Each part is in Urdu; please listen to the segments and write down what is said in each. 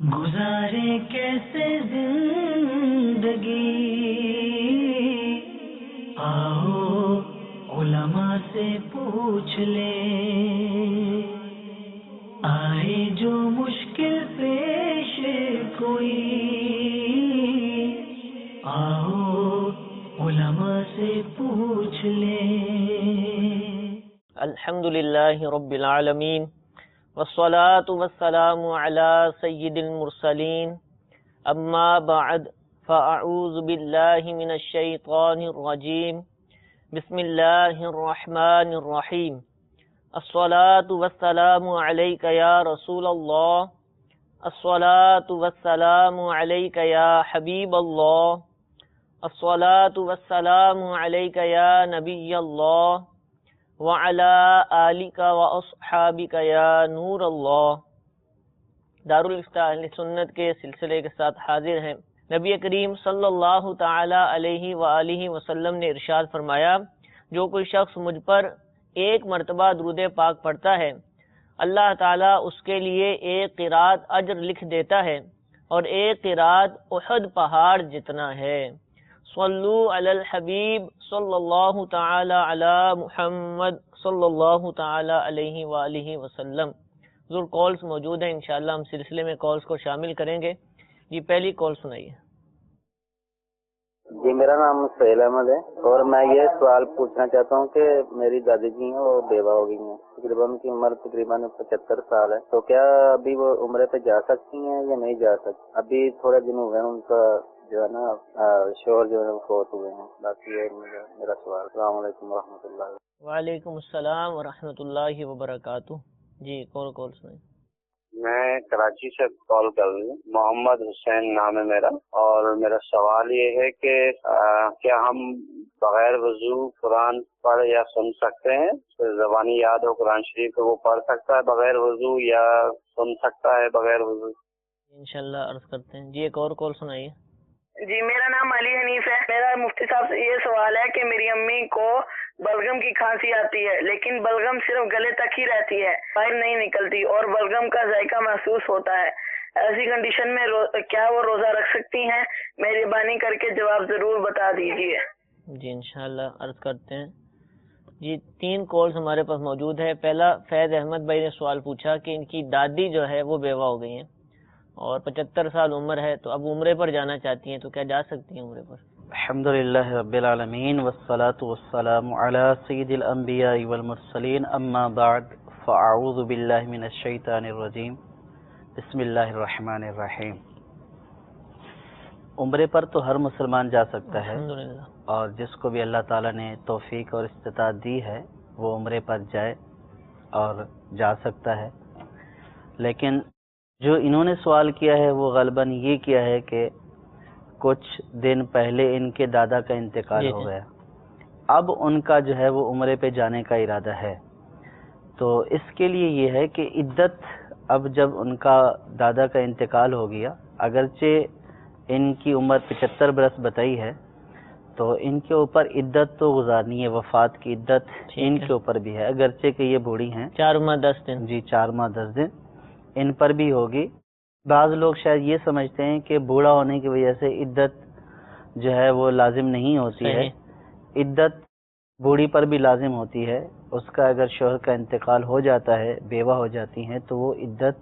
گزارے کیسے زندگی، آؤ علماء سے پوچھ لیں، آئے جو مشکل پیش کوئی، آؤ علماء سے پوچھ لیں۔ الحمدللہ رب العالمین والصلاة والسلام على سید المرسلین، اما بعد فاعوذ باللہ من الشیطان الرجیم، بسم اللہ الرحمن الرحیم۔ الصلاة والسلام علیک یا رسول اللہ، الصلاة والسلام علیک یا حبیب اللہ، الصلاة والسلام علیک یا نبی اللہ، وَعَلَىٰ آلِكَ وَأَصْحَابِكَ يَا نور اللہ۔ دارالفتاح اہل سنت کے سلسلے کے ساتھ حاضر ہیں۔ نبی کریم صلی اللہ تعالی علیہ وآلہ وسلم نے ارشاد فرمایا، جو کوئی شخص مجھ پر ایک مرتبہ درود پاک پڑھتا ہے، اللہ تعالیٰ اس کے لیے ایک قرات اجر لکھ دیتا ہے، اور ایک قرات احد پہاڑ جتنا ہے۔ صلو علی الحبیب صلی اللہ تعالی علی محمد صلی اللہ تعالی علیہ وآلہ وسلم۔ ضرور کالز موجود ہیں، انشاءاللہ ہم سلسلے میں کالز کو شامل کریں گے۔ جی پہلی کال سنائیے۔ جی میرا نام سہیل احمد ہے، اور میں یہ سوال پوچھنا چاہتا ہوں کہ میری دادی جی ہیں وہ بیوہ ہو گئی ہیں، تقریباً ان کی عمر تقریباً 75 سال ہے، تو کیا ابھی وہ عمرے پہ جا سکتی ہیں یا نہیں جا سکتی؟ ابھی تھوڑے دن ہوئے ہیں ان کا جو ہے نا شوہر جو ہے وہ فوت ہوئے ہیں۔ باقی یہ میرا سوال۔ السلام علیکم ورحمۃ اللہ۔ وعلیکم السلام ورحمۃ اللہ وبرکاتہ۔ جی کال سنائیں۔ میں کراچی سے کال کر رہی ہوں، محمد حسین نام ہے میرا، اور میرا سوال یہ ہے کہ کیا ہم بغیر وضو قرآن پڑھ یا سن سکتے ہیں؟ زبانی یاد ہو قرآن شریف وہ پڑھ سکتا ہے بغیر وضو یا سن سکتا ہے بغیر وضو؟ انشاءاللہ عرض کرتے ہیں۔ جی ایک اور کال سنائیے۔ جی میرا نام علی حنیف ہے۔ میرا مفتی صاحب سے یہ سوال ہے کہ میری امی کو بلغم کی کھانسی آتی ہے، لیکن بلغم صرف گلے تک ہی رہتی ہے، باہر نہیں نکلتی، اور بلغم کا ذائقہ محسوس ہوتا ہے۔ ایسی کنڈیشن میں کیا وہ روزہ رکھ سکتی ہیں؟ مہربانی کر کے جواب ضرور بتا دیجیے۔ جی انشاءاللہ عرض کرتے ہیں۔ جی 3 کالز ہمارے پاس موجود ہے۔ پہلا فیض احمد بھائی نے سوال پوچھا کہ ان کی دادی جو ہے وہ بیوہ ہو گئی ہیں اور 75 سال عمر ہے، تو اب عمرے پر جانا چاہتی ہیں، تو کیا جا سکتی ہیں عمرے پر؟ الحمدللہ رب العالمین والصلاة والسلام علی سید الانبیاء والمرسلین، اما بعد فاعوذ باللہ من الشیطان الرجیم، بسم اللہ الرحمن الرحیم۔ عمرے پر تو ہر مسلمان جا سکتا ہے، الحمدللہ، اور جس کو بھی اللہ تعالیٰ نے توفیق اور استطاعت دی ہے وہ عمرے پر جائے اور جا سکتا ہے، لیکن جو انہوں نے سوال کیا ہے وہ غالباً یہ کیا ہے کہ کچھ دن پہلے ان کے دادا کا انتقال ہو گیا، اب ان کا جو ہے وہ عمرے پہ جانے کا ارادہ ہے، تو اس کے لیے یہ ہے کہ عدت، اب جب ان کا دادا کا انتقال ہو گیا، اگرچہ ان کی عمر 75 برس بتائی ہے، تو ان کے اوپر عدت تو گزارنی ہے، وفات کی عدت ان کے اوپر بھی ہے، اگرچہ کہ یہ بوڑھی ہیں، 4 ماہ 10 دن۔ جی 4 ماہ 10 دن ان پر بھی ہوگی۔ بعض لوگ شاید یہ سمجھتے ہیں کہ بوڑھا ہونے کی وجہ سے عدت جو ہے وہ لازم نہیں ہوتی ہے، عدت بوڑھی پر بھی لازم ہوتی ہے، اس کا اگر شوہر کا انتقال ہو جاتا ہے، بیوہ ہو جاتی ہیں، تو وہ عدت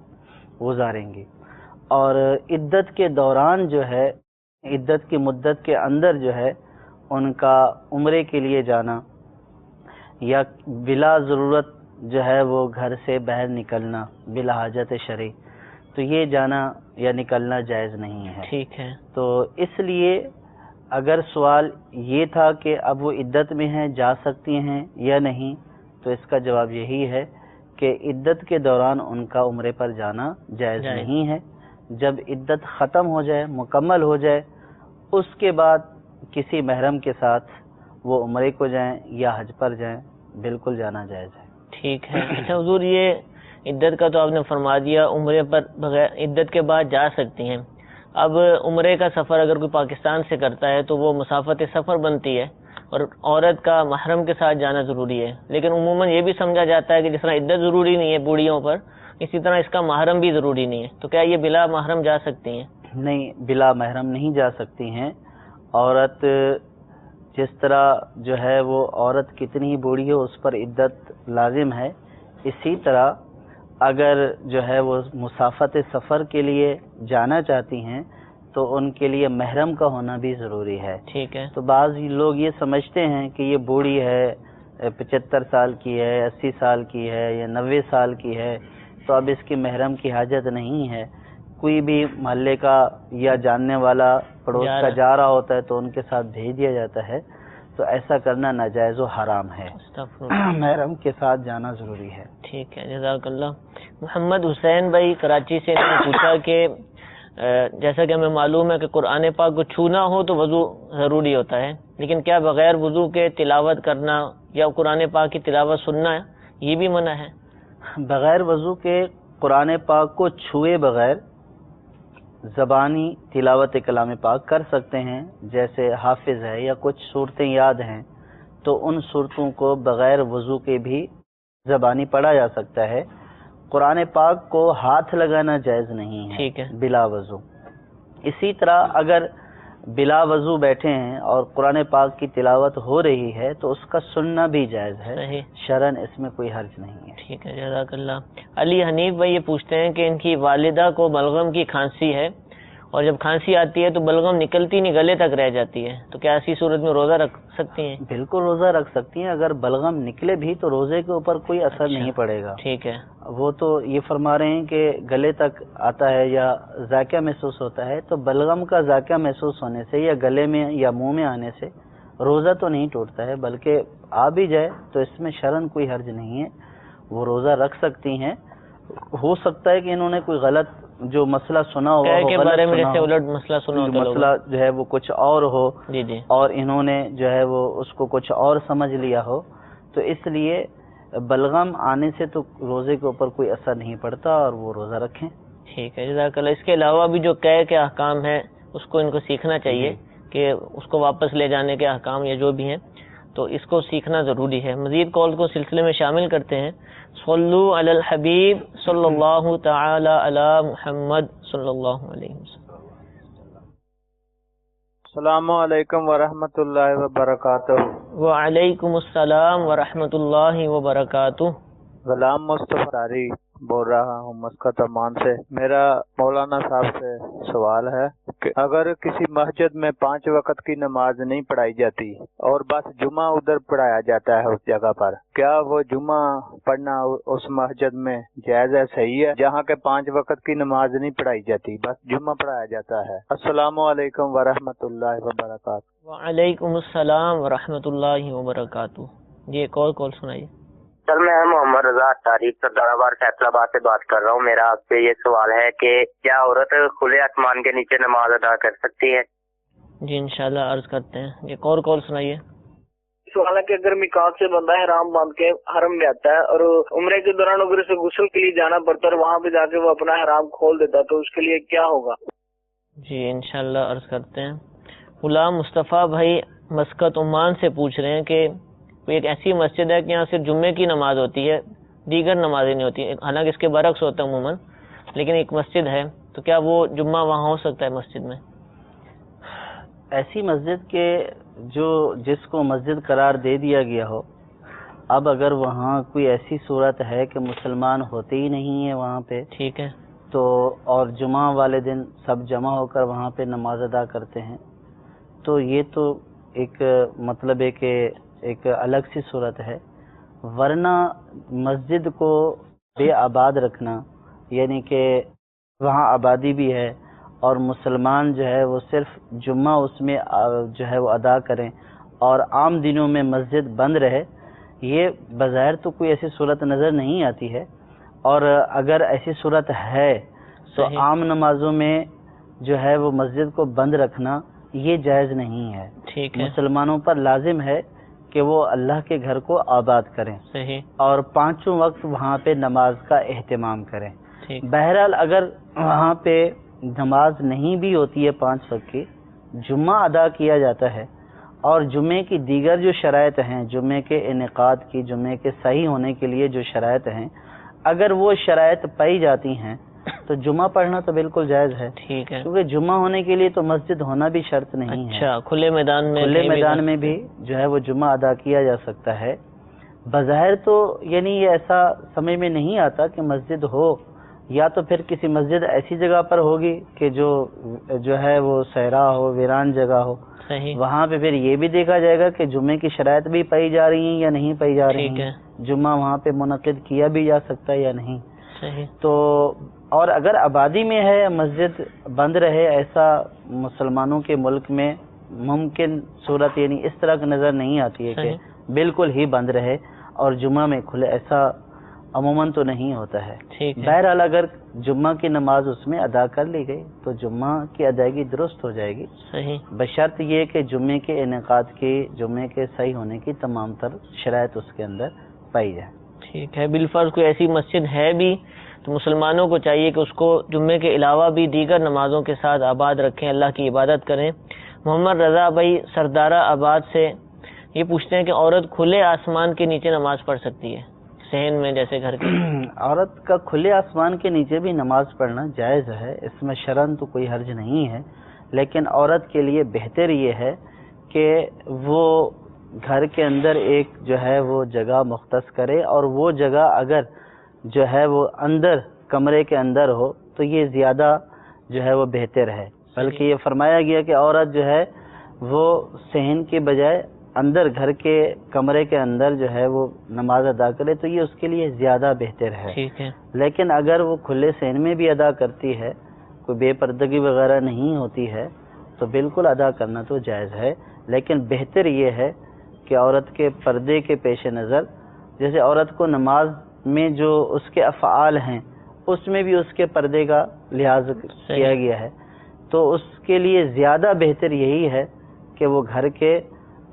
گزاریں گی، اور عدت کے دوران جو ہے، عدت کی مدت کے اندر جو ہے ان کا عمرے کے لیے جانا یا بلا ضرورت جو ہے وہ گھر سے باہر نکلنا بلا حاجت شرعی، تو یہ جانا یا نکلنا جائز نہیں ہے۔ ٹھیک ہے، تو اس لیے اگر سوال یہ تھا کہ اب وہ عدت میں ہیں، جا سکتی ہیں یا نہیں، تو اس کا جواب یہی ہے کہ عدت کے دوران ان کا عمرے پر جانا جائز نہیں ہے۔ جب عدت ختم ہو جائے، مکمل ہو جائے، اس کے بعد کسی محرم کے ساتھ وہ عمرے کو جائیں یا حج پر جائیں، بالکل جانا جائز ہے۔ ٹھیک ہے۔ اچھا حضور، یہ عدت کا تو آپ نے فرما دیا، عمرے پر بغیر عدت کے بعد جا سکتی ہیں۔ اب عمرے کا سفر اگر کوئی پاکستان سے کرتا ہے تو وہ مسافت سفر بنتی ہے، اور عورت کا محرم کے ساتھ جانا ضروری ہے، لیکن عموماً یہ بھی سمجھا جاتا ہے کہ جس طرح عدت ضروری نہیں ہے بوڑھیوں پر، اسی طرح اس کا محرم بھی ضروری نہیں ہے، تو کیا یہ بلا محرم جا سکتی ہیں؟ نہیں، بلا محرم نہیں جا سکتی ہیں. عورت جس طرح جو ہے وہ عورت کتنی ہی بوڑھی ہو اس پر عدت لازم ہے، اسی طرح اگر جو ہے وہ مسافت سفر کے لیے جانا چاہتی ہیں تو ان کے لیے محرم کا ہونا بھی ضروری ہے. ٹھیک ہے. تو بعض لوگ یہ سمجھتے ہیں کہ یہ بوڑھی ہے، 75 سال کی ہے، 80 سال کی ہے یا 90 سال کی ہے، تو اب اس کی محرم کی حاجت نہیں ہے. کوئی بھی محلے کا یا جاننے والا پڑوس کا جا رہا ہوتا ہے تو ان کے ساتھ بھیج دیا جاتا ہے، تو ایسا کرنا ناجائز و حرام ہے. محرم کے ساتھ جانا ضروری ہے. ٹھیک ہے، جزاک اللہ. محمد حسین بھائی کراچی سے نے پوچھا کہ جیسا کہ ہمیں معلوم ہے کہ قرآن پاک کو چھونا ہو تو وضو ضروری ہوتا ہے، لیکن کیا بغیر وضو کے تلاوت کرنا یا قرآن پاک کی تلاوت سننا یہ بھی منع ہے؟ بغیر وضو کے قرآن پاک کو چھوئے بغیر زبانی تلاوت کلام پاک کر سکتے ہیں، جیسے حافظ ہے یا کچھ صورتیں یاد ہیں تو ان صورتوں کو بغیر وضو کے بھی زبانی پڑھا جا سکتا ہے. قرآن پاک کو ہاتھ لگانا جائز نہیں ہے. ٹھیک ہے. بلا وضو. اسی طرح اگر بلا وضو بیٹھے ہیں اور قرآن پاک کی تلاوت ہو رہی ہے تو اس کا سننا بھی جائز ہے، شرعاً اس میں کوئی حرج نہیں ہے. ٹھیک ہے، جزاک اللہ. علی حنیف بھائی یہ پوچھتے ہیں کہ ان کی والدہ کو بلغم کی کھانسی ہے اور جب کھانسی آتی ہے تو بلغم نکلتی نہیں، گلے تک رہ جاتی ہے، تو کیا ایسی صورت میں روزہ رکھ سکتی ہیں؟ بالکل روزہ رکھ سکتی ہیں. اگر بلغم نکلے بھی تو روزے کے اوپر کوئی اثر نہیں پڑے گا. ٹھیک ہے. وہ تو یہ فرما رہے ہیں کہ گلے تک آتا ہے یا ذائقہ محسوس ہوتا ہے، تو بلغم کا ذائقہ محسوس ہونے سے یا گلے میں یا منہ میں آنے سے روزہ تو نہیں ٹوٹتا ہے، بلکہ آ بھی جائے تو اس میں شرعاً کوئی حرج نہیں ہے، وہ روزہ رکھ سکتی ہیں. ہو سکتا ہے کہ انہوں نے کوئی غلط جو مسئلہ سنا ہوا ہو، بارے میں جیسے الٹ مسئلہ سنا ہو، مسئلہ جو ہے وہ کچھ اور ہو جی اور انہوں نے جو ہے وہ اس کو کچھ اور سمجھ لیا ہو، تو اس لیے بلغم آنے سے تو روزے کے اوپر کوئی اثر نہیں پڑتا اور وہ روزہ رکھیں. ٹھیک ہے، جزاک اللہ. اس کے علاوہ بھی جو قے کے احکام ہیں اس کو ان کو سیکھنا چاہیے کہ اس کو واپس لے جانے کے احکام یا جو بھی ہیں، تو اس کو سیکھنا ضروری ہے. مزید کال کو سلسلے میں شامل کرتے ہیں. صلو علی الحبیب صلی اللہ تعالی علی محمد صلی اللہ علیہ وسلم. السلام علیکم ورحمۃ اللہ وبرکاتہ. وعلیکم السلام ورحمۃ اللہ وبرکاتہ. غلام مصطفیٰ تاری بول رہا ہوں مسقط عمان سے. میرا مولانا صاحب سے سوال ہے کہ اگر کسی مسجد میں 5 وقت کی نماز نہیں پڑھائی جاتی اور بس جمعہ ادھر پڑھایا جاتا ہے اس جگہ پر، کیا وہ جمعہ پڑھنا اس مسجد میں جائز ہے، صحیح ہے، جہاں کے 5 وقت کی نماز نہیں پڑھائی جاتی بس جمعہ پڑھایا جاتا ہے؟ السلام علیکم ورحمۃ اللہ وبرکاتہ. وعلیکم السلام ورحمۃ اللہ وبرکاتہ. جی ایک اور کال سنائیے. سر میں محمد رضا تاریخ سردار آباد فیصلہ آباد سے بات کر رہا ہوں. میرا آپ سے یہ سوال ہے کہ کیا عورت کھلے آسمان کے نیچے نماز ادا کر سکتی ہے؟ جی انشاءاللہ عرض کرتے ہیں. ایک اور کال سنائیے. سوال ہے کہ اگر میقات سے بندہ حرام باندھ کے حرم میں آتا ہے اور عمرے کے دوران اگر اسے غسل کے لیے جانا پڑتا ہے اور وہاں پہ جا کے وہ اپنا حرام کھول دیتا ہے تو اس کے لیے کیا ہوگا؟ جی انشاءاللہ عرض کرتے ہیں. غلام مصطفیٰ بھائی مسقط عمان سے پوچھ رہے ہیں کہ ایک ایسی مسجد ہے کہ یہاں صرف جمعے کی نماز ہوتی ہے، دیگر نمازیں نہیں ہوتی، حالانکہ اس کے برعکس ہوتا ہے عموماً، لیکن ایک مسجد ہے، تو کیا وہ جمعہ وہاں ہو سکتا ہے مسجد میں؟ ایسی مسجد کے جس کو مسجد قرار دے دیا گیا ہو، اب اگر وہاں کوئی ایسی صورت ہے کہ مسلمان ہوتے ہی نہیں ہیں وہاں پہ، ٹھیک ہے، تو اور جمعہ والے دن سب جمع ہو کر وہاں پہ نماز ادا کرتے ہیں، تو یہ تو ایک مطلب ہے کہ ایک الگ سی صورت ہے. ورنہ مسجد کو بے آباد رکھنا، یعنی کہ وہاں آبادی بھی ہے اور مسلمان جو ہے وہ صرف جمعہ اس میں جو ہے وہ ادا کریں اور عام دنوں میں مسجد بند رہے، یہ بظاہر تو کوئی ایسی صورت نظر نہیں آتی ہے. اور اگر ایسی صورت ہے تو عام نمازوں میں جو ہے وہ مسجد کو بند رکھنا یہ جائز نہیں ہے. ٹھیک ہے، مسلمانوں پر لازم ہے کہ وہ اللہ کے گھر کو آباد کریں صحیح، اور 5 وقت وہاں پہ نماز کا اہتمام کریں. ٹھیک. بہرحال اگر وہاں پہ نماز نہیں بھی ہوتی ہے 5 وقت کی، جمعہ ادا کیا جاتا ہے اور جمعے کی دیگر جو شرائط ہیں، جمعے کے انعقاد کی، جمعے کے صحیح ہونے کے لیے جو شرائط ہیں، اگر وہ شرائط پائی جاتی ہیں تو جمعہ پڑھنا تو بالکل جائز ہے. ٹھیک ہے. کیونکہ جمعہ ہونے کے لیے تو مسجد ہونا بھی شرط نہیں ہے. اچھا، کھلے میدان میں بھی جو ہے وہ جمعہ ادا کیا جا سکتا ہے. بظاہر تو یعنی یہ ایسا سمجھ میں نہیں آتا کہ مسجد ہو، یا تو پھر کسی مسجد ایسی جگہ پر ہوگی کہ جو ہے وہ صحرا ہو، ویران جگہ ہو. صحیح. وہاں پہ پھر یہ بھی دیکھا جائے گا کہ جمعے کی شرائط بھی پائی جا رہی ہیں یا نہیں پائی جا رہی ہیں، جمعہ وہاں پہ منعقد کیا بھی جا سکتا ہے یا نہیں. صحیح. تو اور اگر آبادی میں ہے مسجد بند رہے، ایسا مسلمانوں کے ملک میں ممکن صورت یعنی اس طرح کی نظر نہیں آتی ہے کہ بالکل ہی بند رہے اور جمعہ میں کھلے، ایسا عموماً تو نہیں ہوتا ہے. بہرحال اگر جمعہ کی نماز اس میں ادا کر لی گئی تو جمعہ کی ادائیگی درست ہو جائے گی. صحیح. بشرط یہ کہ جمعے کے انعقاد کی، جمعے کے صحیح ہونے کی تمام تر شرائط اس کے اندر پائی جائے. ٹھیک ہے. بالفرض کوئی ایسی مسجد ہے بھی تو مسلمانوں کو چاہیے کہ اس کو جمعے کے علاوہ بھی دیگر نمازوں کے ساتھ آباد رکھیں، اللہ کی عبادت کریں. محمد رضا بھائی سردارہ آباد سے یہ پوچھتے ہیں کہ عورت کھلے آسمان کے نیچے نماز پڑھ سکتی ہے صحن میں جیسے گھر کے؟ عورت کا کھلے آسمان کے نیچے بھی نماز پڑھنا جائز ہے، اس میں شرعاً تو کوئی حرج نہیں ہے، لیکن عورت کے لیے بہتر یہ ہے کہ وہ گھر کے اندر ایک جو ہے وہ جگہ مختص کرے، اور وہ جگہ اگر جو ہے وہ اندر کمرے کے اندر ہو تو یہ زیادہ جو ہے وہ بہتر ہے. بلکہ یہ فرمایا گیا کہ عورت جو ہے وہ صحن کے بجائے اندر گھر کے کمرے کے اندر جو ہے وہ نماز ادا کرے تو یہ اس کے لیے زیادہ بہتر ہے. ٹھیک ہے. لیکن اگر وہ کھلے صحن میں بھی ادا کرتی ہے، کوئی بے پردگی وغیرہ نہیں ہوتی ہے، تو بالکل ادا کرنا تو جائز ہے. لیکن بہتر یہ ہے کہ عورت کے پردے کے پیش نظر، جیسے عورت کو نماز میں جو اس کے افعال ہیں اس میں بھی اس کے پردے کا لحاظ کیا گیا ہے، تو اس کے لیے زیادہ بہتر یہی ہے کہ وہ گھر کے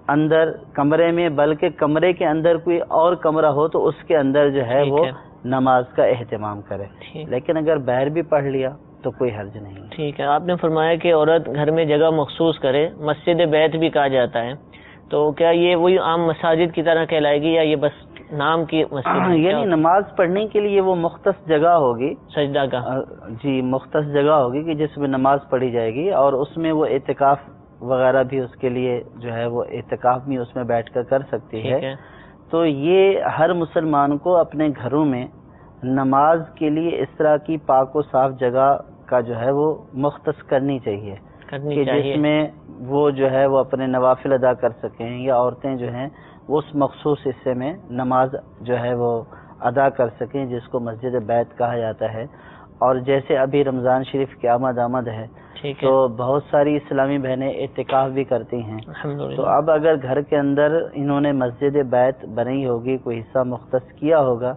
اندر کمرے میں، بلکہ کمرے کے اندر کوئی اور کمرہ ہو تو اس کے اندر جو ہے وہ نماز کا اہتمام کرے. لیکن اگر باہر بھی پڑھ لیا تو کوئی حرج نہیں. ٹھیک ہے. آپ نے فرمایا کہ عورت گھر میں جگہ مخصوص کرے، مسجد بیت بھی کہا جاتا ہے، تو کیا یہ وہی عام مساجد کی طرح کہلائے گی یا یہ بس نام کی مسجد؟ یعنی نماز پڑھنے کے لیے وہ مختص جگہ ہوگی، سجدہ کا، جی مختص جگہ ہوگی کہ جس میں نماز پڑھی جائے گی، اور اس میں وہ اعتکاف وغیرہ بھی اس کے لیے جو ہے وہ اعتکاف بھی اس میں بیٹھ کر سکتی ہے. تو یہ ہر مسلمان کو اپنے گھروں میں نماز کے لیے اس طرح کی پاک و صاف جگہ کا جو ہے وہ مختص کرنی چاہیے کہ جس میں وہ جو ہے وہ اپنے نوافل ادا کر سکیں، یا عورتیں جو ہیں وہ اس مخصوص حصے میں نماز جو ہے وہ ادا کر سکیں جس کو مسجد بیت کہا جاتا ہے. اور جیسے ابھی رمضان شریف کی آمد ہے تو بہت ساری اسلامی بہنیں اعتکاف بھی کرتی ہیں. تو اب اگر گھر کے اندر انہوں نے مسجد بیت بنائی ہوگی، کوئی حصہ مختص کیا ہوگا،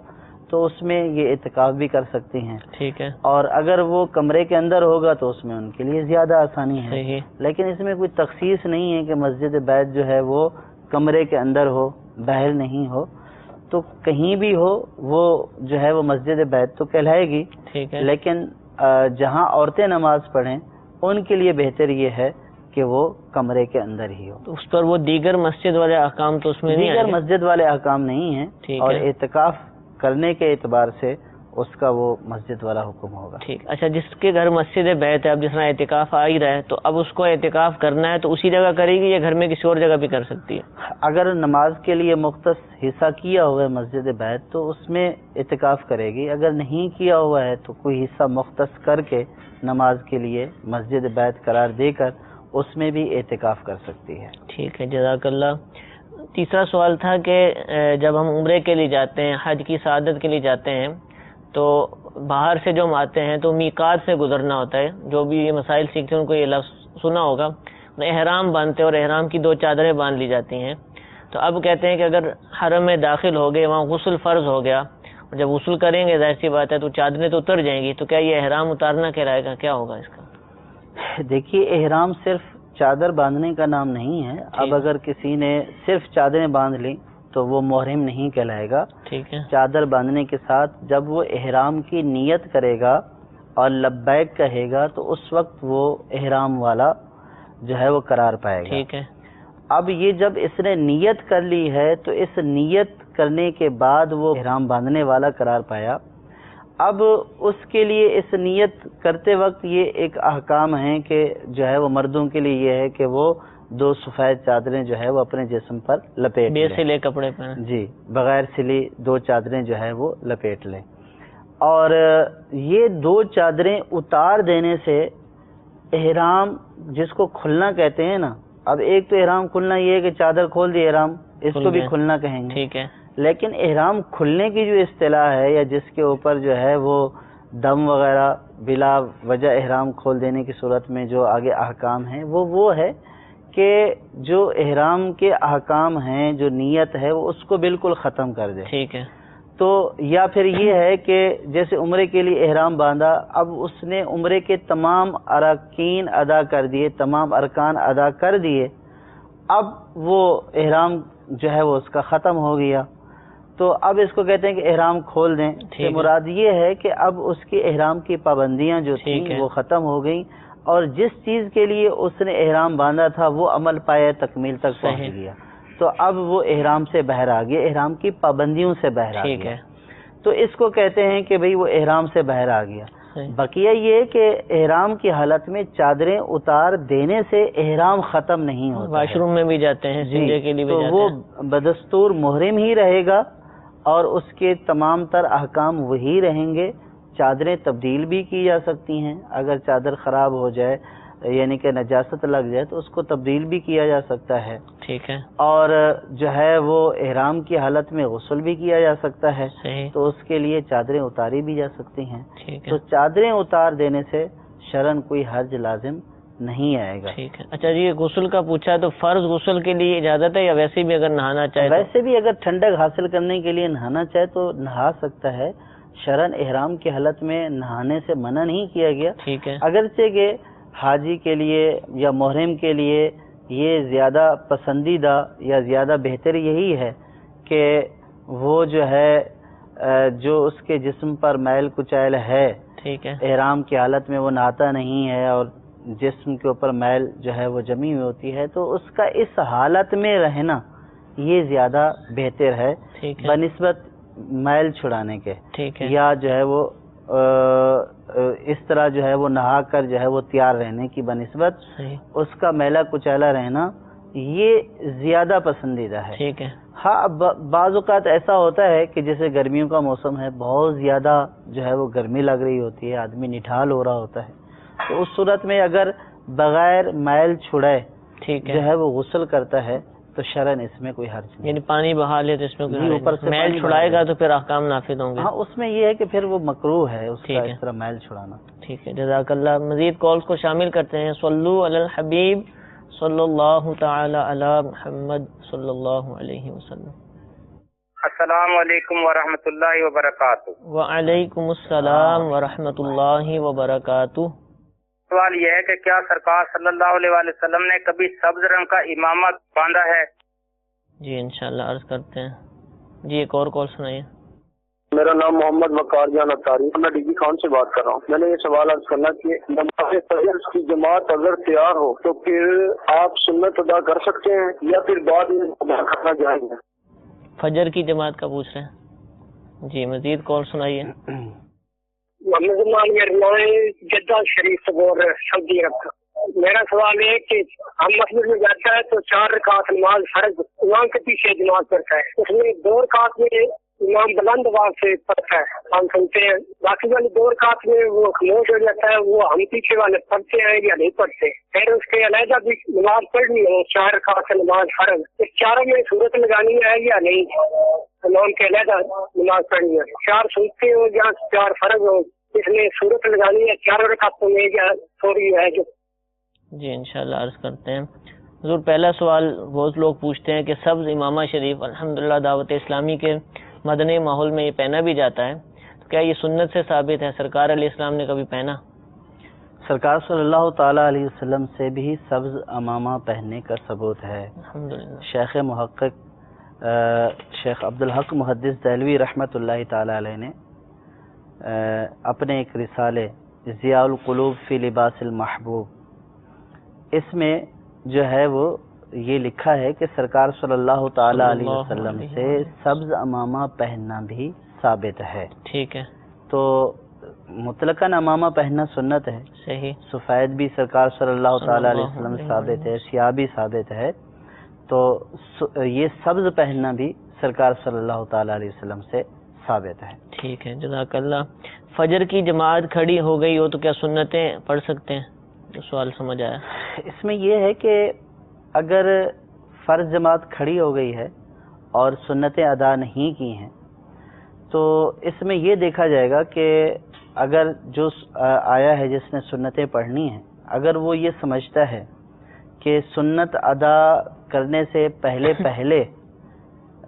تو اس میں یہ اعتکاف بھی کر سکتی ہیں. ٹھیک ہے. اور اگر وہ کمرے کے اندر ہوگا تو اس میں ان کے لیے زیادہ آسانی ہے. لیکن اس میں کوئی تخصیص نہیں ہے کہ مسجد بیت جو ہے وہ کمرے کے اندر ہو، باہر نہیں ہو. تو کہیں بھی ہو وہ جو ہے وہ مسجد بیت تو کہلائے گی. لیکن جہاں عورتیں نماز پڑھیں ان کے لیے بہتر یہ ہے کہ وہ کمرے کے اندر ہی ہو. تو اس پر وہ دیگر مسجد والے احکام تو اس میں نہیں، دیگر مسجد والے احکام نہیں ہیں، اور اعتکاف کرنے کے اعتبار سے اس کا وہ مسجد والا حکم ہوگا. ٹھیک. اچھا، جس کے گھر مسجد بیت ہے، اب جس طرح اعتکاف آ ہی رہا ہے تو اب اس کو اعتکاف کرنا ہے تو اسی جگہ کرے گی یا گھر میں کسی اور جگہ بھی کر سکتی ہے؟ اگر نماز کے لیے مختص حصہ کیا ہوا ہے مسجد بیت تو اس میں اعتکاف کرے گی. اگر نہیں کیا ہوا ہے تو کوئی حصہ مختص کر کے نماز کے لیے مسجد بیت قرار دے کر اس میں بھی اعتکاف کر سکتی ہے. ٹھیک ہے، جزاک اللہ. تیسرا سوال تھا کہ جب ہم عمرے کے لیے جاتے ہیں، حج کی سعادت کے لیے جاتے ہیں، تو باہر سے جو ہم آتے ہیں تو میقات سے گزرنا ہوتا ہے. جو بھی یہ مسائل سیکھتے ہیں ان کو یہ لفظ سنا ہوگا، احرام باندھتے ہیں اور احرام کی 2 چادریں باندھ لی جاتی ہیں. تو اب کہتے ہیں کہ اگر حرم میں داخل ہو گئے، وہاں غسل فرض ہو گیا، اور جب غسل کریں گے ظاہر سی بات ہے تو چادریں تو اتر جائیں گی، تو کیا یہ احرام اتارنا کہلائے گا؟ کیا ہوگا اس کا؟ دیکھیے، احرام صرف چادر باندھنے کا نام نہیں ہے. اب اگر کسی نے صرف چادریں باندھ لی تو وہ محرم نہیں کہلائے گا. ٹھیک ہے. چادر باندھنے کے ساتھ جب وہ احرام کی نیت کرے گا اور لبیک کہے گا تو اس وقت وہ احرام والا جو ہے وہ قرار پائے گا. ٹھیک ہے. اب یہ جب اس نے نیت کر لی ہے تو اس نیت کرنے کے بعد وہ احرام باندھنے والا قرار پایا. اب اس کے لیے اس نیت کرتے وقت یہ ایک احکام ہیں کہ جو ہے وہ مردوں کے لیے یہ ہے کہ وہ 2 سفید چادریں جو ہے وہ اپنے جسم پر لپیٹ لیں. بے سلے کپڑے پہنے. جی، بغیر سلی 2 چادریں جو ہے وہ لپیٹ لیں. اور یہ 2 چادریں اتار دینے سے احرام جس کو کھلنا کہتے ہیں نا، اب ایک تو احرام کھلنا یہ ہے کہ چادر کھول دی احرام، اس کو بھی کھلنا کہیں گے. ٹھیک ہے. لیکن احرام کھلنے کی جو اصطلاح ہے یا جس کے اوپر جو ہے وہ دم وغیرہ بلا وجہ احرام کھول دینے کی صورت میں جو آگے احکام ہیں وہ ہے کہ جو احرام کے احکام ہیں، جو نیت ہے وہ اس کو بالکل ختم کر دے. ٹھیک ہے. تو یا پھر یہ ہے کہ جیسے عمرے کے لیے احرام باندھا، اب اس نے عمرے کے تمام اراکین ادا کر دیے، تمام ارکان ادا کر دیے، اب وہ احرام جو ہے وہ اس کا ختم ہو گیا، تو اب اس کو کہتے ہیں کہ احرام کھول دیں. تو مراد یہ ہے کہ اب اس کی احرام کی پابندیاں جو تھیں وہ ختم ہو گئیں، اور جس چیز کے لیے اس نے احرام باندھا تھا وہ عمل پایا تکمیل تک پہنچ گیا، تو اب وہ احرام سے باہر آ گیا، احرام کی پابندیوں سے باہر آ گیا. تو اس کو کہتے ہیں کہ بھئی وہ احرام سے باہر آ گیا. بقیہ یہ کہ احرام کی حالت میں چادریں اتار دینے سے احرام ختم نہیں ہوتا. واش روم میں بھی جاتے ہیں، سنجے کے لیے بھی جاتے ہیں، تو وہ بدستور محرم ہی رہے گا اور اس کے تمام تر احکام وہی رہیں گے. چادریں تبدیل بھی کی جا سکتی ہیں، اگر چادر خراب ہو جائے یعنی کہ نجاست لگ جائے تو اس کو تبدیل بھی کیا جا سکتا ہے. ٹھیک ہے. اور جو ہے وہ احرام کی حالت میں غسل بھی کیا جا سکتا ہے، تو اس کے لیے چادریں اتاری بھی جا سکتی ہیں. تو چادریں اتار دینے سے شرعاً کوئی حرج لازم نہیں آئے گا. ٹھیک ہے. اچھا جی، غسل کا پوچھا تو فرض غسل کے لیے اجازت ہے یا ویسے بھی اگر نہانا چاہے؟ ویسے بھی اگر ٹھنڈک حاصل کرنے کے لیے نہانا چاہے تو نہا سکتا ہے. شرعاً احرام کی حالت میں نہانے سے منع نہیں کیا گیا. ٹھیک ہے. اگرچہ کہ حاجی کے لیے یا محرم کے لیے یہ زیادہ پسندیدہ یا زیادہ بہتر یہی ہے کہ وہ جو ہے جو اس کے جسم پر میل کچیل ہے، ٹھیک ہے، احرام کی حالت میں وہ نہاتا نہیں ہے اور جسم کے اوپر میل جو ہے وہ جمی ہوئی ہوتی ہے، تو اس کا اس حالت میں رہنا یہ زیادہ بہتر ہے بنسبت میل چھڑانے کے. یا جو ہے وہ اس طرح جو ہے وہ نہا کر جو ہے وہ تیار رہنے کی بنسبت اس کا میلا کچیلا رہنا یہ زیادہ پسندیدہ ہے. ٹھیک ہے. ہاں، بعض اوقات ایسا ہوتا ہے کہ جیسے گرمیوں کا موسم ہے، بہت زیادہ جو ہے وہ گرمی لگ رہی ہوتی ہے، آدمی نٹھال ہو رہا ہوتا ہے، تو اس صورت میں اگر بغیر میل چھڑائے جو ہے وہ غسل کرتا ہے تو شرعاً اس میں کوئی حرج نہیں. یعنی پانی بہا لے تو اس میں کوئی اوپر سے میل چھڑائے گا تو پھر احکام نافذ ہوں گے. ہاں، اس میں یہ ہے کہ پھر وہ مکروہ ہے اس کا اس طرح میل چھڑانا. ٹھیک ہے، جزاک اللہ. مزید کالز کو شامل کرتے ہیں. صلو علی الحبیب صلی اللہ تعالی علی محمد صلی اللہ علیہ وسلم. السلام علیکم ورحمۃ اللہ وبرکاتہ. وعلیکم السلام ورحمۃ اللہ وبرکاتہ. سوال یہ ہے کہ کیا سرکار صلی اللہ علیہ وسلم نے کبھی سبز رنگ کا امامہ باندھا ہے؟ جی انشاءاللہ عرض کرتے ہیں. جی ایک اور کال سنائیے. میرا نام محمد وقار جان اطاری، میں ڈی جی خان سے بات کر رہا ہوں. میں نے یہ سوال عرض کرنا کہ نماز فجر کی جماعت اگر تیار ہو تو پھر آپ سنت ادا کر سکتے ہیں یا پھر بعد میں ادا کرنا جائیں گے؟ فجر کی جماعت کا پوچھ رہے ہیں. جی مزید کال سنائیے. جدہ شریف بول رہے سعودی عرب کا. میرا سوال ہے کہ ہم مسجد میں جاتا ہے تو 4 رکعت نماز فرض امام کے پیچھے نماز پڑھتا ہے، اس میں 2 رکعت میں امام بلند آواز سے پڑھتا ہے، ہم سنتے ہیں، باقی والی 2 رکعت میں وہ خاموش ہو جاتا ہے، وہ ہم پیچھے والے پڑھتے ہیں یا نہیں پڑھتے. پھر اس کے علیحدہ بھی نماز پڑھنی ہے، 4 رکعت سے نماز فرض، اس چاروں میں صورت لگانی ہے یا نہیں؟ امام کے علیحدہ نماز پڑھنی ہے، 4 سنتے ہو یا 4 فرض ہو، اس میں صورت لگانی ہے 4 رکعتوں میں یا تھوڑی ہے جو؟ جی انشاءاللہ عرض کرتے ہیں. حضور پہلا سوال بہت لوگ پوچھتے ہیں کہ سبز امامہ شریف الحمدللہ دعوت اسلامی کے مدنی ماحول میں یہ پہنا بھی جاتا ہے، تو کیا یہ سنت سے ثابت ہے؟ سرکار علیہ السلام نے کبھی پہنا؟ سرکار صلی اللہ تعالیٰ علیہ وسلم سے بھی سبز امامہ پہننے کا ثبوت ہے. الحمدللہ. شیخ محقق شیخ عبدالحق محدث دہلوی رحمۃ اللہ تعالیٰ علیہ نے اپنے ایک رسالے ضیاء القلوب فی لباس المحبوب، اس میں جو ہے وہ یہ لکھا ہے کہ سرکار صلی اللہ تعالی علیہ وسلم سے سبز امامہ پہننا بھی ثابت ہے. ٹھیک ہے. تو مطلقاً امامہ پہننا سنت ہے. صحیح. سفید بھی سرکار صلی اللہ تعالی علیہ وسلم ثابت ہے، سیاہ بھی ثابت ہے. تو یہ سبز پہننا بھی سرکار صلی اللہ تعالی علیہ وسلم سے ثابت ہے. ٹھیک ہے، جزاک اللہ. فجر کی جماعت کھڑی ہو گئی ہو تو کیا سنتیں پڑھ سکتے ہیں؟ جو سوال سمجھ آیا. اس میں یہ ہے کہ اگر فرض جماعت کھڑی ہو گئی ہے اور سنتیں ادا نہیں کی ہیں تو اس میں یہ دیکھا جائے گا کہ اگر جو آیا ہے جس نے سنتیں پڑھنی ہیں، اگر وہ یہ سمجھتا ہے کہ سنت ادا کرنے سے پہلے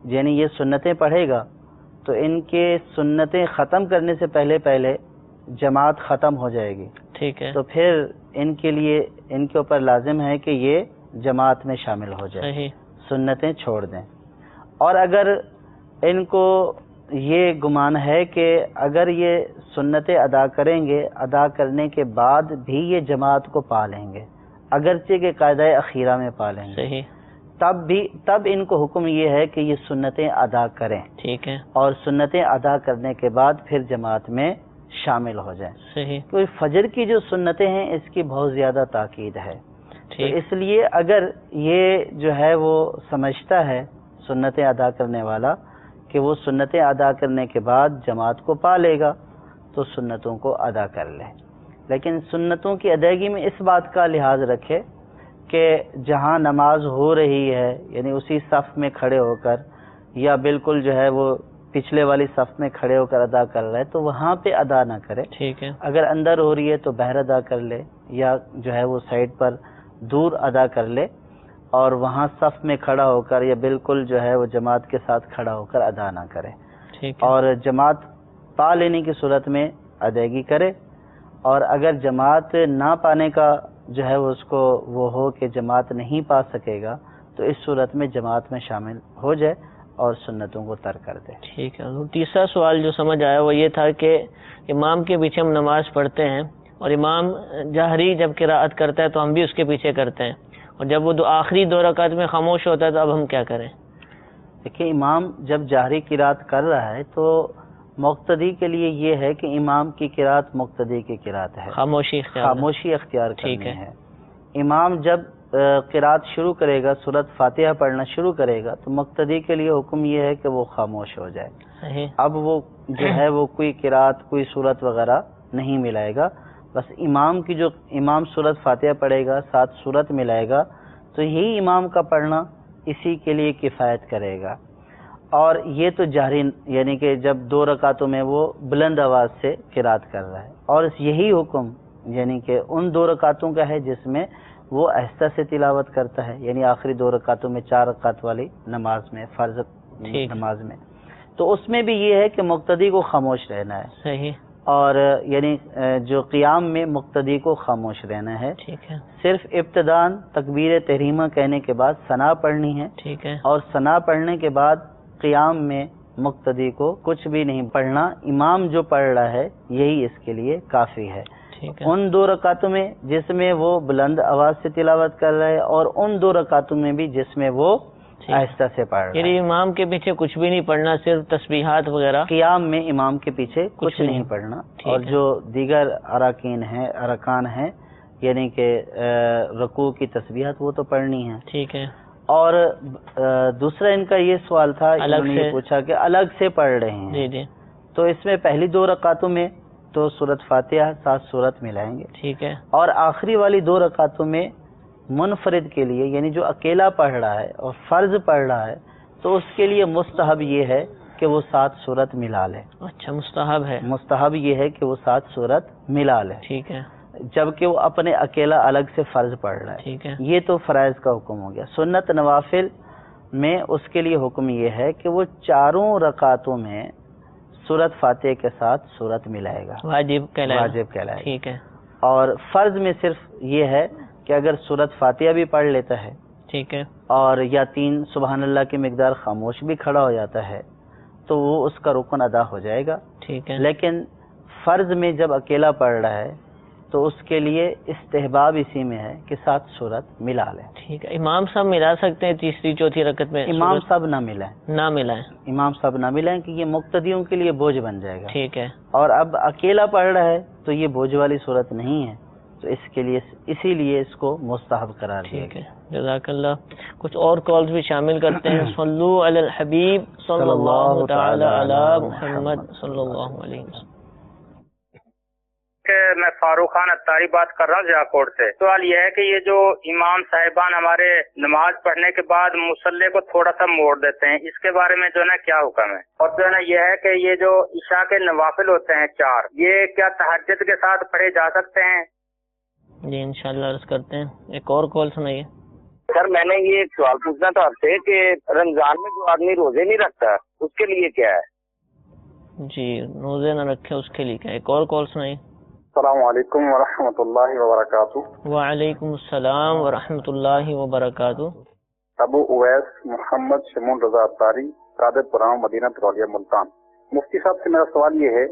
یعنی یہ سنتیں پڑھے گا تو ان کے سنتیں ختم کرنے سے پہلے جماعت ختم ہو جائے گی. ٹھیک ہے. تو پھر ان کے اوپر لازم ہے کہ یہ جماعت میں شامل ہو جائے. صحیح. سنتیں چھوڑ دیں. اور اگر ان کو یہ گمان ہے کہ اگر یہ سنتیں ادا کریں گے، ادا کرنے کے بعد بھی یہ جماعت کو پا لیں گے، اگرچہ کہ قاعدہ اخیرہ میں پا لیں گے، صحیح، تب ان کو حکم یہ ہے کہ یہ سنتیں ادا کریں. ٹھیک ہے. اور سنتیں ادا کرنے کے بعد پھر جماعت میں شامل ہو جائیں. صحیح. کیونکہ فجر کی جو سنتیں ہیں اس کی بہت زیادہ تاکید ہے. تو اس لیے اگر یہ جو ہے وہ سمجھتا ہے سنتیں ادا کرنے والا کہ وہ سنتیں ادا کرنے کے بعد جماعت کو پا لے گا تو سنتوں کو ادا کر لے. لیکن سنتوں کی ادائیگی میں اس بات کا لحاظ رکھے کہ جہاں نماز ہو رہی ہے یعنی اسی صف میں کھڑے ہو کر یا بالکل جو ہے وہ پچھلے والی صف میں کھڑے ہو کر ادا کر رہا ہے تو وہاں پہ ادا نہ کرے. ٹھیک ہے. اگر اندر ہو رہی ہے تو باہر ادا کر لے یا جو ہے وہ سائڈ پر دور ادا کر لے اور وہاں صف میں کھڑا ہو کر یا بالکل جو ہے وہ جماعت کے ساتھ کھڑا ہو کر ادا نہ کرے. ٹھیک ہے. اور جماعت پا لینے کی صورت میں ادائیگی کرے. اور اگر جماعت نہ پانے کا جو ہے وہ اس کو وہ ہو کہ جماعت نہیں پا سکے گا تو اس صورت میں جماعت میں شامل ہو جائے اور سنتوں کو ترک کر دے. ٹھیک ہے. تیسرا سوال جو سمجھ آیا وہ یہ تھا کہ امام کے پیچھے ہم نماز پڑھتے ہیں اور امام جہری جب قراءت کرتا ہے تو ہم بھی اس کے پیچھے کرتے ہیں اور جب وہ آخری 2 رکعت میں خاموش ہوتا ہے تو اب ہم کیا کریں؟ دیکھیں امام جب جہری قراءت کر رہا ہے تو مقتدی کے لیے یہ ہے کہ امام کی قراءت مقتدی کی قراءت ہے، خاموشی اختیار کرنی ہے. امام جب قراءت شروع کرے گا، سورۃ فاتحہ پڑھنا شروع کرے گا تو مقتدی کے لیے حکم یہ ہے کہ وہ خاموش ہو جائے. اب وہ جو ہے وہ کوئی قراءت کوئی سورت وغیرہ نہیں ملائے گا، بس امام سورۃ فاتحہ پڑھے گا ساتھ سورت ملائے گا تو یہی امام کا پڑھنا اسی کے لیے کفایت کرے گا. اور یہ تو جہری یعنی کہ جب 2 رکعتوں میں وہ بلند آواز سے قراءت کر رہا ہے، اور یہی حکم یعنی کہ ان 2 رکعتوں کا ہے جس میں وہ آہستہ سے تلاوت کرتا ہے، یعنی آخری 2 رکعتوں میں 4 رکعت والی نماز میں فرض نماز میں تو اس میں بھی یہ ہے کہ مقتدی کو خاموش رہنا ہے. صحیح. اور یعنی جو قیام میں مقتدی کو خاموش رہنا ہے. ٹھیک ہے. صرف ابتداً تکبیر تحریمہ کہنے کے بعد ثنا پڑھنی ہے. ٹھیک ہے. اور ثنا پڑھنے کے بعد قیام میں مقتدی کو کچھ بھی نہیں پڑھنا، امام جو پڑھ رہا ہے یہی اس کے لیے کافی ہے. ان 2 رکعتوں میں جس میں وہ بلند آواز سے تلاوت کر رہا ہے اور ان 2 رکعتوں میں بھی جس میں وہ آہستہ سے پڑھ رہا ہے. یعنی امام کے پیچھے کچھ بھی نہیں پڑھنا، صرف تسبیحات وغیرہ. قیام میں امام کے پیچھے کچھ نہیں پڑھنا. اور جو دیگر ارکان ہیں یعنی کہ رکوع کی تسبیحات وہ تو پڑھنی ہے. ٹھیک ہے. اور دوسرا ان کا یہ سوال تھا، انہوں نے یہ پوچھا کہ الگ سے پڑھ رہے ہیں. جی جی. تو اس میں پہلی 2 رکعتوں میں تو سورۃ فاتحہ ساتھ سورت ملائیں گے. ٹھیک ہے. اور آخری والی 2 رکعتوں میں منفرد کے لیے یعنی جو اکیلا پڑھ رہا ہے اور فرض پڑھ رہا ہے تو اس کے لیے مستحب یہ ہے کہ وہ 7 سورت ملا لے. اچھا، مستحب ہے. مستحب یہ ہے کہ وہ 7 سورت ملا لے. ٹھیک ہے. جبکہ وہ اپنے اکیلا الگ سے فرض پڑھ رہا ہے. ٹھیک ہے. یہ تو فرائض کا حکم ہو گیا. سنت نوافل میں اس کے لیے حکم یہ ہے کہ وہ 4 رکعتوں میں سورۃ فاتحہ کے ساتھ سورت ملائے گا. واجب کہلائے. ٹھیک ہے. اور فرض میں صرف یہ ہے کہ اگر سورۃ فاتحہ بھی پڑھ لیتا ہے، ٹھیک ہے، اور یا 3 سبحان اللہ کی مقدار خاموش بھی کھڑا ہو جاتا ہے تو وہ اس کا رکن ادا ہو جائے گا. ٹھیک ہے. لیکن فرض میں جب اکیلا پڑھ رہا ہے تو اس کے لیے استحباب اسی میں ہے کہ 7 سورت ملا لیں. ٹھیک ہے. امام صاحب ملا سکتے ہیں تیسری چوتھی رکعت میں؟ امام صاحب نہ ملائیں. نہ ملائیں. امام صاحب نہ ملائیں کہ یہ مقتدیوں کے لیے بوجھ بن جائے گا. ٹھیک ہے. اور اب اکیلا پڑھ رہا ہے تو یہ بوجھ والی صورت نہیں ہے، تو اس کے لیے اسی لیے اس کو مستحب قرار دیا. ٹھیک ہے. جزاک اللہ. کچھ اور کالز بھی شامل کرتے ہیں. صلو علی الحبیب صلی اللہ تعالی علی محمد صلی اللہ علیہ وسلم. کہ میں فاروق خان اتاری بات کر رہا ہوں جاکوٹ سے. سوال یہ ہے کہ یہ جو امام صاحبان ہمارے نماز پڑھنے کے بعد مصلی کو تھوڑا سا موڑ دیتے ہیں، اس کے بارے میں جو ہے نا کیا حکم ہے؟ اور جو ہے نا یہ ہے کہ یہ جو عشاء کے نوافل ہوتے ہیں 4، یہ کیا تہجد کے ساتھ پڑھے جا سکتے ہیں؟ جی انشاءاللہ عرض کرتے ہیں. ایک اور کال سنائیے. سر میں نے یہ ایک سوال پوچھنا تھا آپ سے کہ رمضان میں جو آدمی روزے نہیں رکھتا اس کے لیے کیا ہے؟ جی روزے نہ رکھے اس کے لیے کیا؟ ایک اور کال سنائیے. السلام علیکم ورحمۃ اللہ وبرکاتہ. وعلیکم السلام ورحمۃ اللہ وبرکاتہ. ابو اویس محمد شمون رضا اتاری، قادر پرام، مدینہ ترولیا، ملتان. مفتی صاحب سے میرا سوال یہ ہے،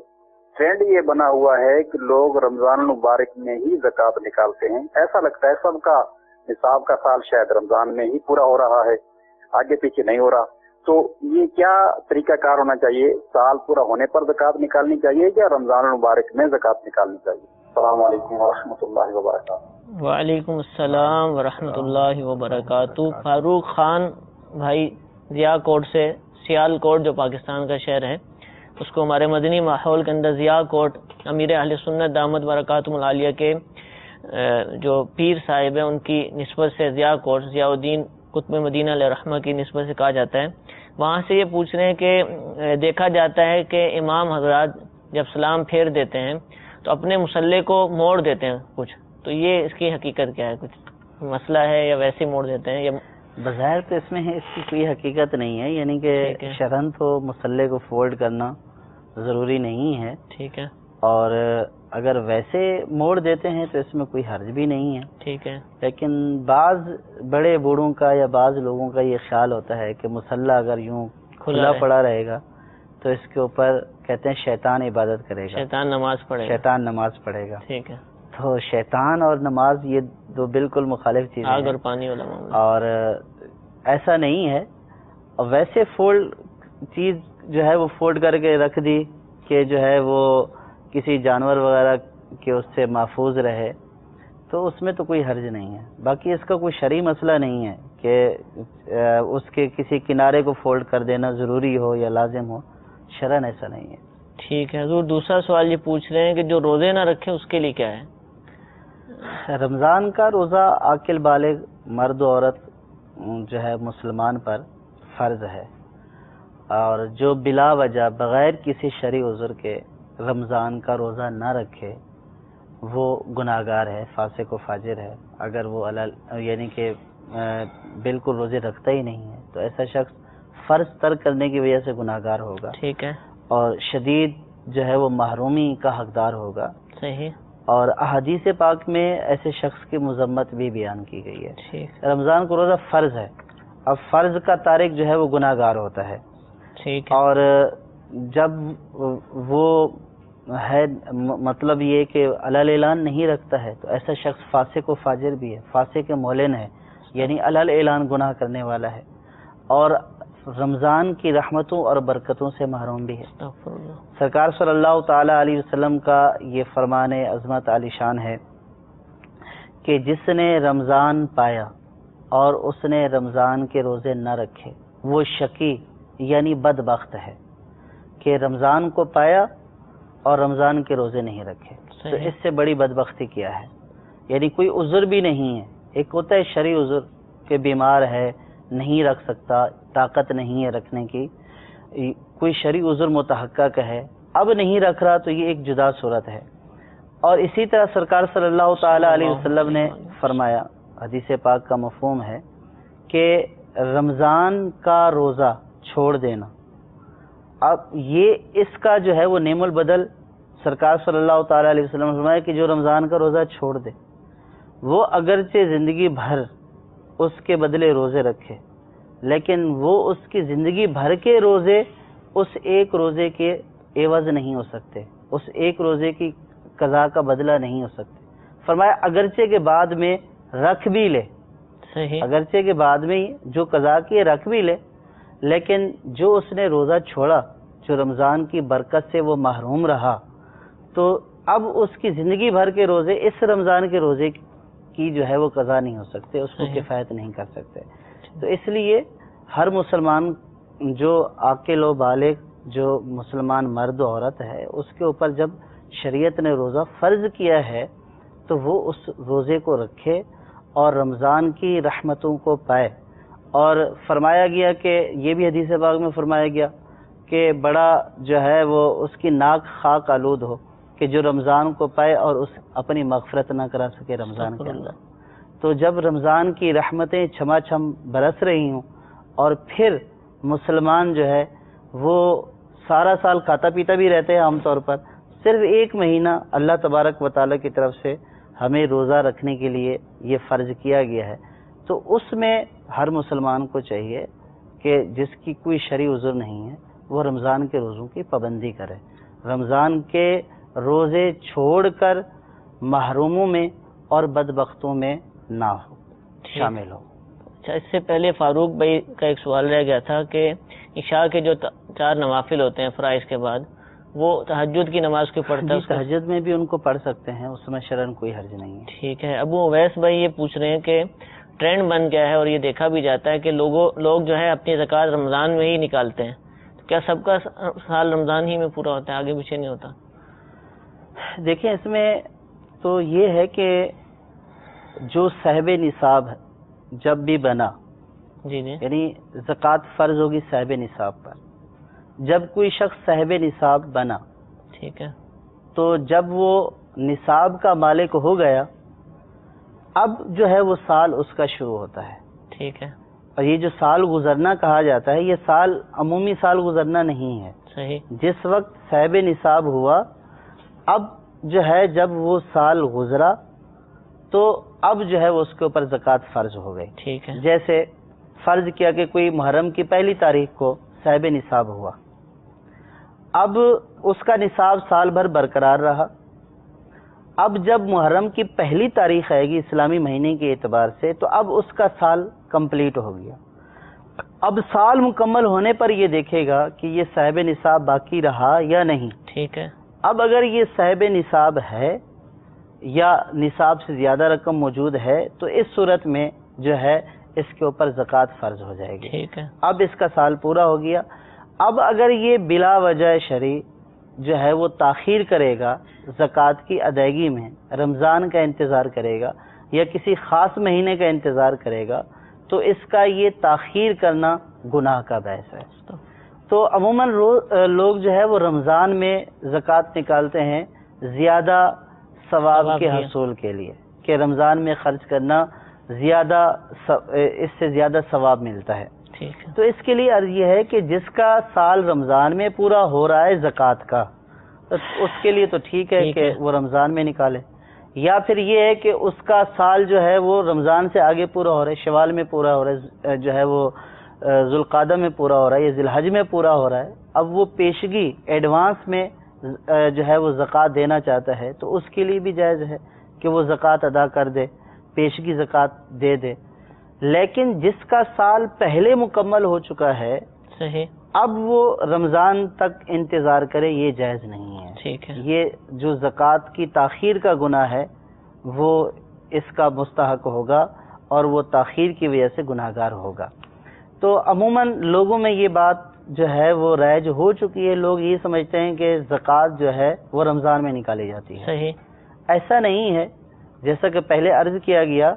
ٹرینڈ یہ بنا ہوا ہے کہ لوگ رمضان المبارک میں ہی زکوٰۃ نکالتے ہیں. ایسا لگتا ہے سب کا نصاب کا سال شاید رمضان میں ہی پورا ہو رہا ہے، آگے پیچھے نہیں ہو رہا. تو یہ کیا طریقہ کار ہونا چاہیے؟ سال پورا ہونے پر زکوٰۃ نکالنی چاہیے یا رمضان المبارک میں زکوٰۃ نکالنی چاہیے؟ السلام علیکم ورحمۃ اللہ وبرکاتہ. وعلیکم السلام ورحمۃ اللہ وبرکاتہ. فاروق خان بھائی ضیاء کوٹ سے، سیال کوٹ جو پاکستان کا شہر ہے، اس کو ہمارے مدنی ماحول کے اندر ضیاء کوٹ امیر اہل سنت دامت برکاتہم العالیہ کے جو پیر صاحب ہیں ان کی نسبت سے ضیاء کوٹ، ضیاء الدین قطب مدینہ علیہ رحمہ کی نسبت سے کہا جاتا ہے. وہاں سے یہ پوچھ رہے ہیں کہ دیکھا جاتا ہے کہ امام حضرات جب سلام پھیر دیتے ہیں تو اپنے مصلی کو موڑ دیتے ہیں کچھ، تو یہ اس کی حقیقت کیا ہے؟ کچھ مسئلہ ہے یا ویسے موڑ دیتے ہیں؟ یا بظاہر تو اس میں اس کی کوئی حقیقت نہیں ہے، یعنی کہ شرعاً تو مصلی کو فولڈ کرنا ضروری نہیں ہے. ٹھیک ہے. اور اگر ویسے موڑ دیتے ہیں تو اس میں کوئی حرج بھی نہیں ہے. ٹھیک ہے. لیکن بعض بڑے بوڑھوں کا یا بعض لوگوں کا یہ خیال ہوتا ہے کہ مصلی اگر یوں کھلا پڑا رہے گا تو اس کے اوپر کہتے ہیں شیطان عبادت کرے گا، شیطان نماز پڑھے گا. ٹھیک ہے. تو شیطان اور نماز یہ دو بالکل مخالف چیزیں ہیں. آگ اور پانی والا معاملہ. اور ایسا نہیں ہے. اور ویسے فولڈ چیز جو ہے وہ فولڈ کر کے رکھ دی کہ جو ہے وہ کسی جانور وغیرہ کے اس سے محفوظ رہے تو اس میں تو کوئی حرج نہیں ہے. باقی اس کا کوئی شرعی مسئلہ نہیں ہے کہ اس کے کسی کنارے کو فولڈ کر دینا ضروری ہو یا لازم ہو، شرعاً ایسا نہیں ہے. ٹھیک ہے حضور. دوسرا سوال یہ پوچھ رہے ہیں کہ جو روزے نہ رکھے اس کے لیے کیا ہے؟ رمضان کا روزہ عاقل بالغ مرد و عورت جو ہے مسلمان پر فرض ہے، اور جو بلا وجہ بغیر کسی شرعی عذر کے رمضان کا روزہ نہ رکھے وہ گناہگار ہے، فاسق و فاجر ہے. اگر وہ یعنی کہ بالکل روزے رکھتا ہی نہیں ہے تو ایسا شخص فرض ترک کرنے کی وجہ سے گناہگار ہوگا. ٹھیک ہے. اور شدید جو ہے وہ محرومی کا حقدار ہوگا. صحیح. اور احادیث پاک میں ایسے شخص کی مذمت بھی بیان کی گئی ہے. ٹھیک. رمضان کو روزہ فرض ہے، اب فرض کا تارک جو ہے وہ گناہگار ہوتا ہے. ٹھیک. اور جب وہ ہے مطلب یہ کہ علل اعلان نہیں رکھتا ہے تو ایسا شخص فاسق و فاجر بھی ہے، فاسق معلن ہے، یعنی علل اعلان گناہ کرنے والا ہے، اور رمضان کی رحمتوں اور برکتوں سے محروم بھی ہے. سرکار صلی اللہ تعالی علیہ وسلم کا یہ فرمان عظمت عالی شان ہے کہ جس نے رمضان پایا اور اس نے رمضان کے روزے نہ رکھے وہ شقی یعنی بدبخت ہے کہ رمضان کو پایا اور رمضان کے روزے نہیں رکھے. تو اس سے بڑی بدبختی کیا ہے؟ یعنی کوئی عذر بھی نہیں ہے. ایک ہوتا ہے شرعی عذر کہ بیمار ہے نہیں رکھ سکتا، طاقت نہیں ہے رکھنے کی، کوئی شرعی عذر متحقق ہے، اب نہیں رکھ رہا، تو یہ ایک جدا صورت ہے. اور اسی طرح سرکار صلی اللہ تعالی علیہ وسلم نے فرمایا، حدیث پاک کا مفہوم ہے کہ رمضان کا روزہ چھوڑ دینا، اب یہ اس کا جو ہے وہ نعم البدل سرکار صلی اللہ تعالی علیہ وسلم نے فرمایا کہ جو رمضان کا روزہ چھوڑ دے وہ اگرچہ زندگی بھر اس کے بدلے روزے رکھے، لیکن وہ اس کی زندگی بھر کے روزے اس ایک روزے کے عوض نہیں ہو سکتے، اس ایک روزے کی قضا کا بدلہ نہیں ہو سکتے. فرمایا اگرچہ کے بعد میں رکھ بھی لے، اگرچہ کے بعد میں جو قضا کی رکھ بھی لے، لیکن جو اس نے روزہ چھوڑا، جو رمضان کی برکت سے وہ محروم رہا، تو اب اس کی زندگی بھر کے روزے اس رمضان کے روزے کی جو ہے وہ قضا نہیں ہو سکتے، اس کو کفایت نہیں کر سکتے۔ تو اس لیے ہر مسلمان جو عاقل و بالغ، جو مسلمان مرد و عورت ہے، اس کے اوپر جب شریعت نے روزہ فرض کیا ہے تو وہ اس روزے کو رکھے اور رمضان کی رحمتوں کو پائے۔ اور فرمایا گیا کہ یہ بھی حدیث پاک میں فرمایا گیا کہ بڑا جو ہے وہ اس کی ناک خاک آلود ہو کہ جو رمضان کو پائے اور اس اپنی مغفرت نہ کرا سکے رمضان کے اندر۔ تو جب رمضان کی رحمتیں چھما چھم برس رہی ہوں اور پھر مسلمان جو ہے وہ سارا سال کھاتا پیتا بھی رہتے ہیں عام طور پر، صرف ایک مہینہ اللہ تبارک و تعالیٰ کی طرف سے ہمیں روزہ رکھنے کے لیے یہ فرض کیا گیا ہے، تو اس میں ہر مسلمان کو چاہیے کہ جس کی کوئی شرعی عذر نہیں ہے وہ رمضان کے روزوں کی پابندی کرے، رمضان کے روزے چھوڑ کر محروموں میں اور بدبختوں میں نہ ہو، شامل ہو۔ اچھا، اس سے پہلے فاروق بھائی کا ایک سوال رہ گیا تھا کہ عشاء کے جو 4 نوافل ہوتے ہیں فرائض کے بعد، وہ تہجد کی نماز کو پڑھتا ہے؟ تہجد میں بھی ان کو پڑھ سکتے ہیں، اس میں شرعن کوئی حرج نہیں ہے۔ ٹھیک ہے۔ ابو اویس بھائی یہ پوچھ رہے ہیں کہ ٹرینڈ بن گیا ہے اور یہ دیکھا بھی جاتا ہے کہ لوگ جو ہے اپنی زکوٰۃ رمضان میں ہی نکالتے ہیں، تو کیا سب کا سال رمضان ہی میں پورا ہوتا ہے، آگے پیچھے نہیں ہوتا؟ دیکھیں، اس میں تو یہ ہے کہ جو صاحب نصاب جب بھی بنا، جی یعنی زکوٰۃ فرض ہوگی صاحب نصاب پر، جب کوئی شخص صاحب نصاب بنا، ٹھیک ہے، تو جب وہ نصاب کا مالک ہو گیا، اب جو ہے وہ سال اس کا شروع ہوتا ہے، ٹھیک ہے۔ اور یہ جو سال گزرنا کہا جاتا ہے، یہ سال عمومی سال گزرنا نہیں ہے، صحیح۔ جس وقت صاحب نصاب ہوا، اب جو ہے جب وہ سال گزرا تو اب جو ہے وہ اس کے اوپر زکوٰۃ فرض ہو گئی، ٹھیک ہے۔ جیسے فرض کیا کہ کوئی محرم کی پہلی تاریخ کو صاحب نصاب ہوا، اب اس کا نصاب سال بھر برقرار رہا، اب جب محرم کی پہلی تاریخ آئے گی اسلامی مہینے کے اعتبار سے، تو اب اس کا سال کمپلیٹ ہو گیا۔ اب سال مکمل ہونے پر یہ دیکھے گا کہ یہ صاحب نصاب باقی رہا یا نہیں، ٹھیک ہے۔ اب اگر یہ صاحب نصاب ہے یا نصاب سے زیادہ رقم موجود ہے تو اس صورت میں جو ہے اس کے اوپر زکوٰۃ فرض ہو جائے گی، ٹھیک ہے۔ اب اس کا سال پورا ہو گیا۔ اب اگر یہ بلا وجہ شرعی جو ہے وہ تاخیر کرے گا زکوٰۃ کی ادائیگی میں، رمضان کا انتظار کرے گا یا کسی خاص مہینے کا انتظار کرے گا، تو اس کا یہ تاخیر کرنا گناہ کا باعث ہے۔ تو عموماً لوگ جو ہے وہ رمضان میں زکوٰۃ نکالتے ہیں زیادہ ثواب کے حصول کے لیے، کہ رمضان میں خرچ کرنا زیادہ، اس سے زیادہ ثواب ملتا ہے۔ تو اس کے لیے عرض یہ ہے کہ جس کا سال رمضان میں پورا ہو رہا ہے زکوٰۃ کا، اس کے لیے تو ٹھیک ہے کہ وہ رمضان میں نکالے، یا پھر یہ ہے کہ اس کا سال جو ہے وہ رمضان سے آگے پورا ہو رہا ہے، شوال میں پورا ہو رہا ہے، جو ہے وہ ذوالقعدہ میں پورا ہو رہا ہے یا ذی الحج میں پورا ہو رہا ہے، اب وہ پیشگی ایڈوانس میں جو ہے وہ زکوٰۃ دینا چاہتا ہے تو اس کے لیے بھی جائز ہے کہ وہ زکوٰۃ ادا کر دے، پیشگی زکوٰۃ دے دے۔ لیکن جس کا سال پہلے مکمل ہو چکا ہے، صحیح، اب وہ رمضان تک انتظار کرے، یہ جائز نہیں ہے، ٹھیک ہے۔ یہ جو زکوٰۃ کی تاخیر کا گناہ ہے وہ اس کا مستحق ہوگا اور وہ تاخیر کی وجہ سے گناہ گار ہوگا۔ تو عموماً لوگوں میں یہ بات جو ہے وہ رائج ہو چکی ہے، لوگ یہ سمجھتے ہیں کہ زکوٰۃ جو ہے وہ رمضان میں نکالی جاتی ہے، صحیح، ایسا نہیں ہے۔ جیسا کہ پہلے عرض کیا گیا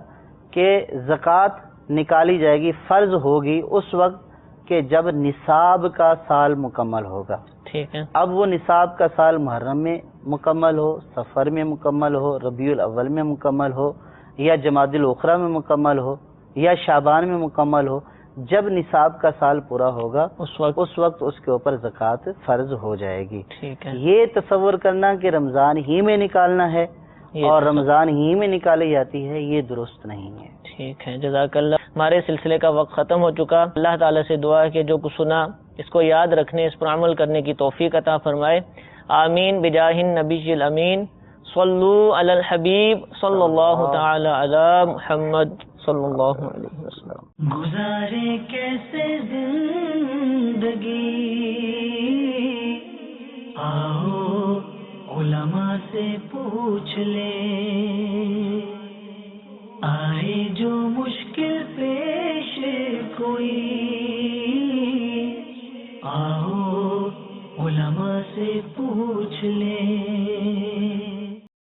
کہ زکوٰۃ نکالی جائے گی، فرض ہوگی اس وقت کہ جب نصاب کا سال مکمل ہوگا، ٹھیک ہے۔ اب وہ نصاب کا سال محرم میں مکمل ہو، سفر میں مکمل ہو، ربیع الاول میں مکمل ہو، یا جمادی الاخری میں مکمل ہو، یا شعبان میں مکمل ہو، جب نصاب کا سال پورا ہوگا اس وقت اس کے اوپر زکوٰۃ فرض ہو جائے گی۔ ٹھیک ہے۔ یہ تصور کرنا کہ رمضان ہی میں نکالنا ہے اور رمضان ہی میں نکالی جاتی ہے، یہ درست نہیں ہے۔ ٹھیک ہے، جزاک اللہ۔ ہمارے سلسلے کا وقت ختم ہو چکا۔ اللہ تعالیٰ سے دعا ہے کہ جو کچھ سنا اس کو یاد رکھنے، اس پر عمل کرنے کی توفیق عطا فرمائے۔ آمین بجاہ النبی الامین صلو علی الحبیب صلی اللہ تعالی علی محمد صلی اللہ علیہ وسلم. گزارے کیسے زندگی آؤ علماء سے پوچھ لیں. آئے جو مشکل پیش کوئی آؤ علماء سے پوچھ لیں.